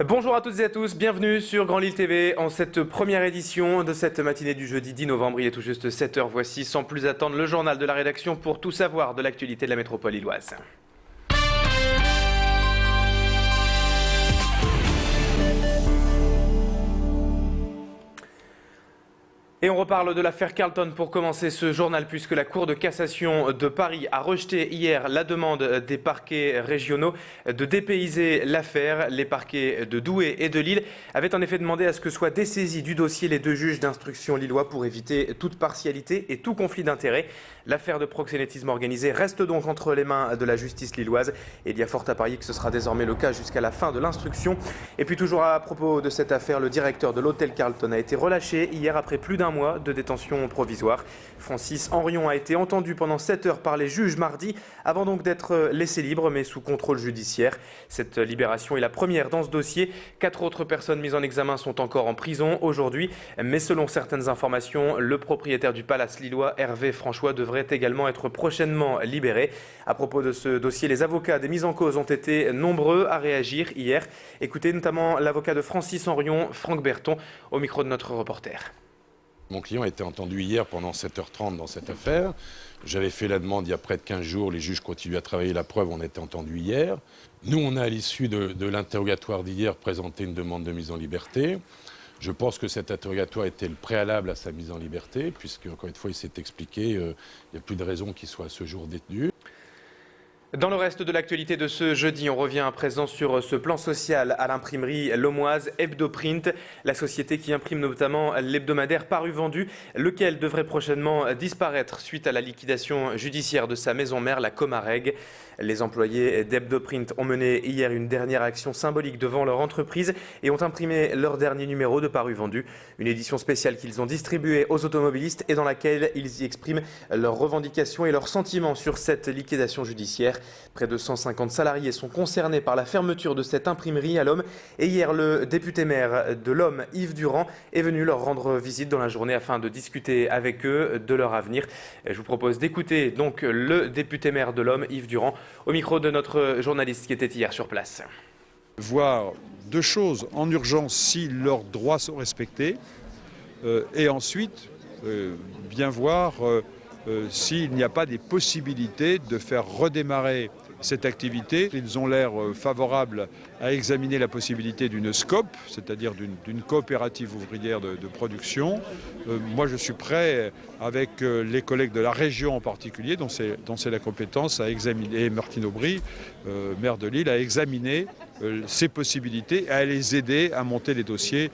Bonjour à toutes et à tous, bienvenue sur Grand Lille TV en cette première édition de cette matinée du jeudi 10 novembre. Il est tout juste 7 h. Voici sans plus attendre le journal de la rédaction pour tout savoir de l'actualité de la métropole lilloise. Et on reparle de l'affaire Carlton pour commencer ce journal puisque la Cour de cassation de Paris a rejeté hier la demande des parquets régionaux de dépayser l'affaire. Les parquets de Douai et de Lille avaient en effet demandé à ce que soient dessaisis du dossier les deux juges d'instruction lillois pour éviter toute partialité et tout conflit d'intérêts. L'affaire de proxénétisme organisé reste donc entre les mains de la justice lilloise et il y a fort à parier que ce sera désormais le cas jusqu'à la fin de l'instruction. Et puis toujours à propos de cette affaire, le directeur de l'hôtel Carlton a été relâché hier après plus d'un mois de détention provisoire. Francis Henrion a été entendu pendant 7 heures par les juges mardi avant donc d'être laissé libre mais sous contrôle judiciaire. Cette libération est la première dans ce dossier. 4 autres personnes mises en examen sont encore en prison aujourd'hui. Mais selon certaines informations, le propriétaire du palace lillois, Hervé François, devrait également être prochainement libéré. À propos de ce dossier, les avocats des mises en cause ont été nombreux à réagir hier. Écoutez notamment l'avocat de Francis Henrion, Franck Berton, au micro de notre reporter. Mon client a été entendu hier pendant 7h30 dans cette affaire. J'avais fait la demande il y a près de 15 jours. Les juges continuent à travailler la preuve. On a été entendu hier. Nous, on a à l'issue de l'interrogatoire d'hier présenté une demande de mise en liberté. Je pense que cet interrogatoire était le préalable à sa mise en liberté, puisque, encore une fois, il s'est expliqué, il n'y a plus de raison qu'il soit à ce jour détenu. Dans le reste de l'actualité de ce jeudi, on revient à présent sur ce plan social à l'imprimerie lomoise Hebdoprint, la société qui imprime notamment l'hebdomadaire Paru Vendu, lequel devrait prochainement disparaître suite à la liquidation judiciaire de sa maison mère, la Comareg. Les employés d'Hebdoprint ont mené hier une dernière action symbolique devant leur entreprise et ont imprimé leur dernier numéro de Paru Vendu, une édition spéciale qu'ils ont distribuée aux automobilistes et dans laquelle ils y expriment leurs revendications et leurs sentiments sur cette liquidation judiciaire. Près de 150 salariés sont concernés par la fermeture de cette imprimerie à l'Homme et hier le député maire de l'Homme, Yves Durand, est venu leur rendre visite dans la journée afin de discuter avec eux de leur avenir. Je vous propose d'écouter donc le député maire de l'Homme, Yves Durand, au micro de notre journaliste qui était hier sur place. Voir deux choses en urgence si leurs droits sont respectés et ensuite bien voir s'il n'y a pas des possibilités de faire redémarrer cette activité. Ils ont l'air favorables à examiner la possibilité d'une SCOP, c'est-à-dire d'une coopérative ouvrière de production. Moi, je suis prêt, avec les collègues de la région en particulier, dont c'est la compétence, à examiner, et Martine Aubry, maire de Lille, à examiner ces possibilités et à les aider à monter les dossiers.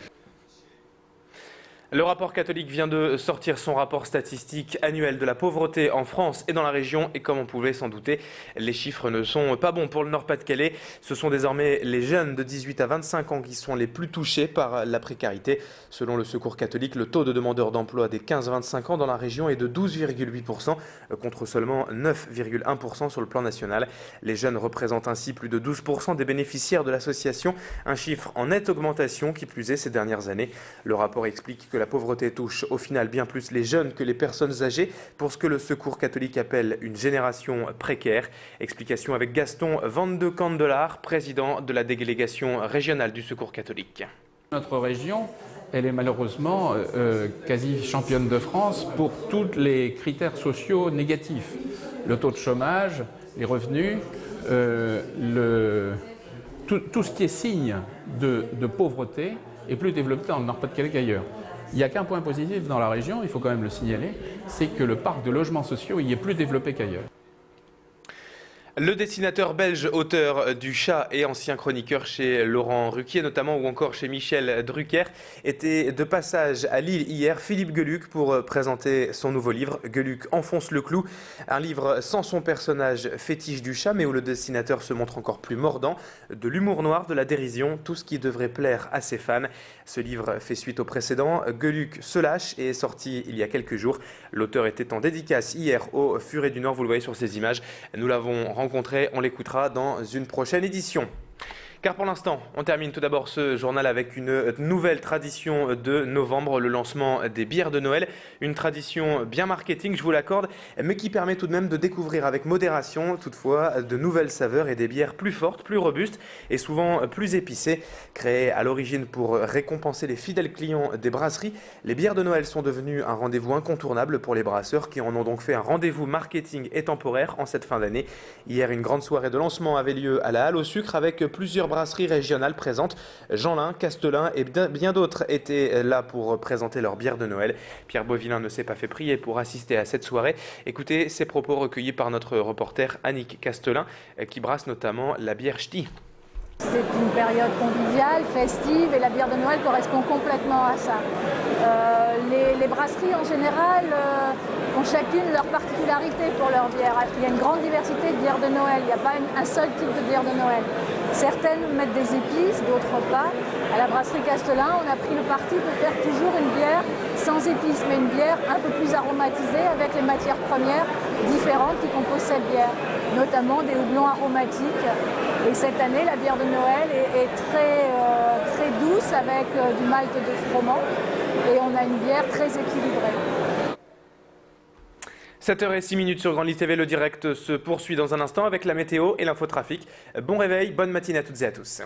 Le rapport catholique vient de sortir son rapport statistique annuel de la pauvreté en France et dans la région. Et comme on pouvait s'en douter, les chiffres ne sont pas bons pour le Nord-Pas-de-Calais. Ce sont désormais les jeunes de 18 à 25 ans qui sont les plus touchés par la précarité. Selon le Secours catholique, le taux de demandeurs d'emploi des 15-25 ans dans la région est de 12,8% contre seulement 9,1% sur le plan national. Les jeunes représentent ainsi plus de 12% des bénéficiaires de l'association, un chiffre en nette augmentation qui plus est ces dernières années. Le rapport explique que la pauvreté touche au final bien plus les jeunes que les personnes âgées pour ce que le Secours catholique appelle une génération précaire. Explication avec Gaston Van de Candelard, président de la délégation régionale du Secours catholique. Notre région, elle est malheureusement quasi championne de France pour tous les critères sociaux négatifs. Le taux de chômage, les revenus, tout ce qui est signe de pauvreté est plus développé dans le Nord-Pas-de-Calais qu'ailleurs. Il n'y a qu'un point positif dans la région, il faut quand même le signaler, c'est que le parc de logements sociaux y est plus développé qu'ailleurs. Le dessinateur belge, auteur du Chat et ancien chroniqueur chez Laurent Ruquier notamment ou encore chez Michel Drucker, était de passage à Lille hier. Philippe Geluck pour présenter son nouveau livre, Geluck enfonce le clou. Un livre sans son personnage fétiche du chat mais où le dessinateur se montre encore plus mordant. De l'humour noir, de la dérision, tout ce qui devrait plaire à ses fans. Ce livre fait suite au précédent. Geluck se lâche et est sorti il y a quelques jours. L'auteur était en dédicace hier au Furet du Nord, vous le voyez sur ces images. Nous l'avons rencontré, on l'écoutera dans une prochaine édition. Car pour l'instant, on termine tout d'abord ce journal avec une nouvelle tradition de novembre, le lancement des bières de Noël. Une tradition bien marketing, je vous l'accorde, mais qui permet tout de même de découvrir avec modération, toutefois, de nouvelles saveurs et des bières plus fortes, plus robustes et souvent plus épicées. Créées à l'origine pour récompenser les fidèles clients des brasseries, les bières de Noël sont devenues un rendez-vous incontournable pour les brasseurs qui en ont donc fait un rendez-vous marketing et temporaire en cette fin d'année. Hier, une grande soirée de lancement avait lieu à la Halle au Sucre avec plusieurs brasseries régionales présentes. Jeanlin, Castelin et bien d'autres étaient là pour présenter leur bière de Noël. Pierre Beauvillain ne s'est pas fait prier pour assister à cette soirée. Écoutez ces propos recueillis par notre reporter Annick Castelin qui brasse notamment la bière Ch'ti. C'est une période conviviale, festive et la bière de Noël correspond complètement à ça. Les brasseries en général ont chacune leur particularité pour leur bière. Il y a une grande diversité de bières de Noël, il n'y a pas un seul type de bière de Noël. Certaines mettent des épices, d'autres pas. À la brasserie Castelin, on a pris le parti de faire toujours une bière sans épices, mais une bière un peu plus aromatisée avec les matières premières différentes qui composent cette bière, notamment des houblons aromatiques. Et cette année, la bière de Noël est très douce avec du malt de froment et on a une bière très équilibrée. 7h06 sur Grand Lys TV, le direct se poursuit dans un instant avec la météo et l'infotrafic. Bon réveil, bonne matinée à toutes et à tous.